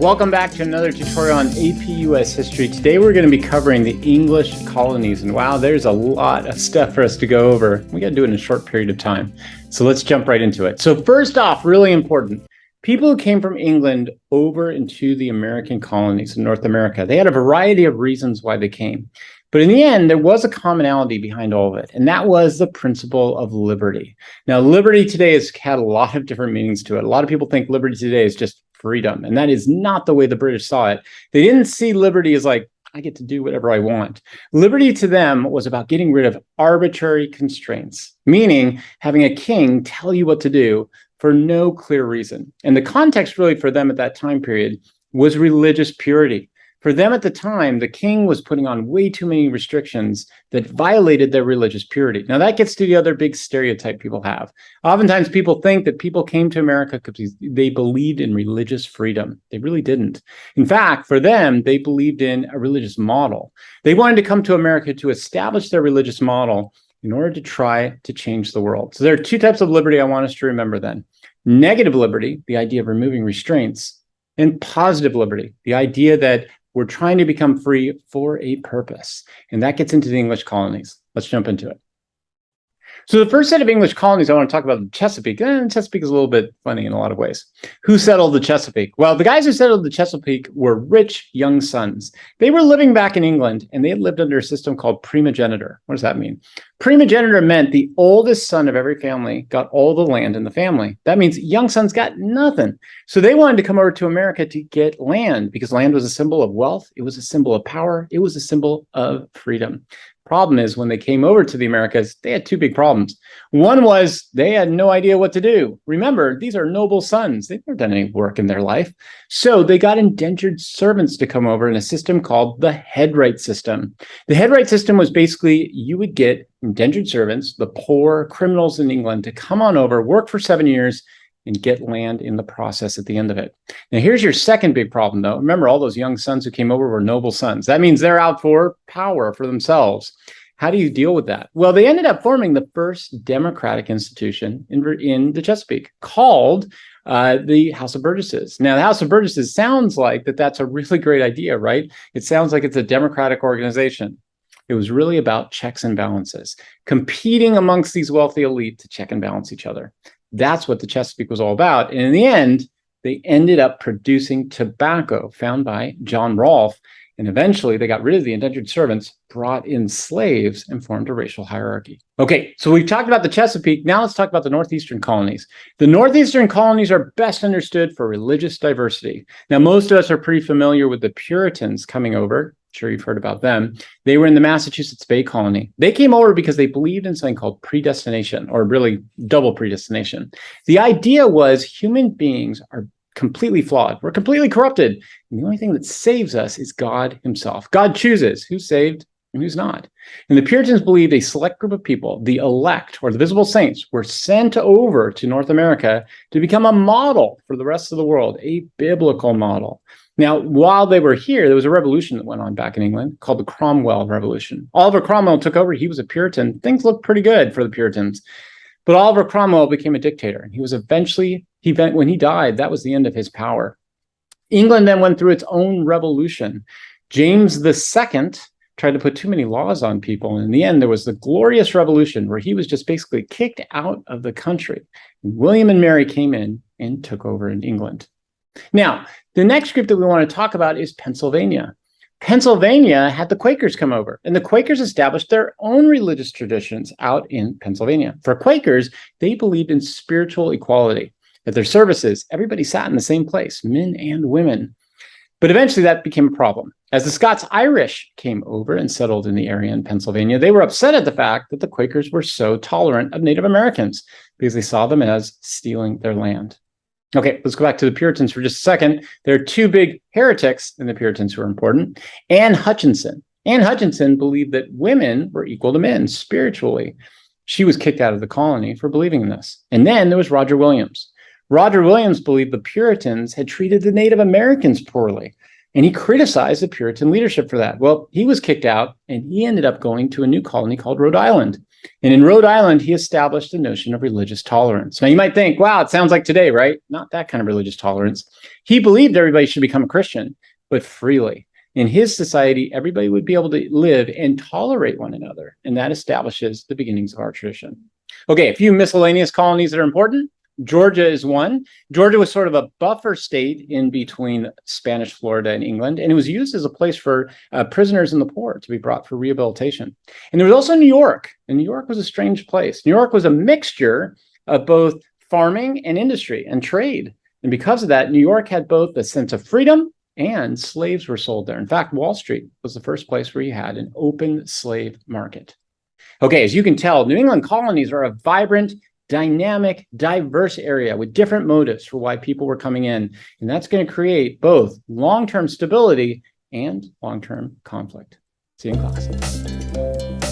Welcome back to another tutorial on APUS history. Today we're going to be covering the English colonies, and wow, there's a lot of stuff for us to go over. We got to do it in a short period of time. So let's jump right into it. So first off, really important, people who came from England over into the American colonies in North America, they had a variety of reasons why they came. But in the end, there was a commonality behind all of it, and that was the principle of liberty. Now, liberty today has had a lot of different meanings to it. A lot of people think liberty today is just freedom, and that is not the way the British saw it. They didn't see liberty as like, I get to do whatever I want. Liberty to them was about getting rid of arbitrary constraints, meaning having a king tell you what to do for no clear reason. And the context really for them at that time period was religious purity. For them at the time, the king was putting on way too many restrictions that violated their religious purity. Now, that gets to the other big stereotype people have. Oftentimes, people think that people came to America because they believed in religious freedom. They really didn't. In fact, for them, they believed in a religious model. They wanted to come to America to establish their religious model in order to try to change the world. So there are two types of liberty I want us to remember then. Negative liberty, the idea of removing restraints, and positive liberty, the idea that we're trying to become free for a purpose. And that gets into the English colonies. Let's jump into it. So the first set of English colonies I want to talk about, the Chesapeake. Chesapeake is a little bit funny in a lot of ways. Who settled the Chesapeake? Well, the guys who settled the Chesapeake were rich young sons. They were living back in England, and they had lived under a system called primogeniture. What does that mean? Primogeniture meant the oldest son of every family got all the land in the family. That means young sons got nothing. So they wanted to come over to America to get land because land was a symbol of wealth. It was a symbol of power. It was a symbol of freedom. Problem is, when they came over to the Americas, they had two big problems. One was they had no idea what to do. Remember, these are noble sons. They've never done any work in their life. So they got indentured servants to come over in a system called the headright system. The headright system was basically you would get indentured servants, the poor criminals in England, to come on over, work for 7 years, and get land in the process at the end of it. Now, here's your second big problem, though. Remember, all those young sons who came over were noble sons. That means they're out for power for themselves. How do you deal with that? Well, they ended up forming the first democratic institution in the Chesapeake called the House of Burgesses. Now, the House of Burgesses sounds like that's a really great idea, right? It sounds like it's a democratic organization. It was really about checks and balances, competing amongst these wealthy elite to check and balance each other. That's what the Chesapeake was all about. And in the end, they ended up producing tobacco found by John Rolfe. And eventually they got rid of the indentured servants, brought in slaves, and formed a racial hierarchy. Okay, so we've talked about the Chesapeake. Now let's talk about the Northeastern colonies. The Northeastern colonies are best understood for religious diversity. Now, most of us are pretty familiar with the Puritans coming over. Sure, you've heard about them. They were in the Massachusetts Bay Colony. They came over because they believed in something called predestination, or really double predestination. The idea was human beings are completely flawed. We're completely corrupted. And the only thing that saves us is God himself. God chooses who's saved and who's not. And the Puritans believed a select group of people, the elect or the visible saints, were sent over to North America to become a model for the rest of the world, a biblical model. Now, while they were here, there was a revolution that went on back in England called the Cromwell Revolution. Oliver Cromwell took over. He was a Puritan. Things looked pretty good for the Puritans. But Oliver Cromwell became a dictator. And he was eventually, when he died, that was the end of his power. England then went through its own revolution. James II tried to put too many laws on people. And in the end, there was the Glorious Revolution, where he was just basically kicked out of the country. And William and Mary came in and took over in England. Now, the next group that we want to talk about is Pennsylvania. Pennsylvania had the Quakers come over, and the Quakers established their own religious traditions out in Pennsylvania. For Quakers, they believed in spiritual equality. At their services, everybody sat in the same place, men and women. But eventually that became a problem. As the Scots-Irish came over and settled in the area in Pennsylvania, they were upset at the fact that the Quakers were so tolerant of Native Americans because they saw them as stealing their land. Okay, let's go back to the Puritans for just a second. There are two big heretics in the Puritans who are important. Anne Hutchinson. Anne Hutchinson believed that women were equal to men spiritually. She was kicked out of the colony for believing in this. And then there was Roger Williams. Roger Williams believed the Puritans had treated the Native Americans poorly, and he criticized the Puritan leadership for that. Well, he was kicked out, and he ended up going to a new colony called Rhode Island. And in Rhode Island, he established the notion of religious tolerance. Now, you might think, wow, it sounds like today, right? Not that kind of religious tolerance. He believed everybody should become a Christian, but freely. In his society, everybody would be able to live and tolerate one another. And that establishes the beginnings of our tradition. Okay, a few miscellaneous colonies that are important. Georgia is one. Georgia was sort of a buffer state in between Spanish Florida and England, and it was used as a place for prisoners and the poor to be brought for rehabilitation. And there was also New York, and New York was a strange place. New York was a mixture of both farming and industry and trade. And because of that, New York had both a sense of freedom and slaves were sold there. In fact, Wall Street was the first place where you had an open slave market. Okay, as you can tell, New England colonies are a vibrant, dynamic, diverse area with different motives for why people were coming in. And that's going to create both long-term stability and long-term conflict. See you in class.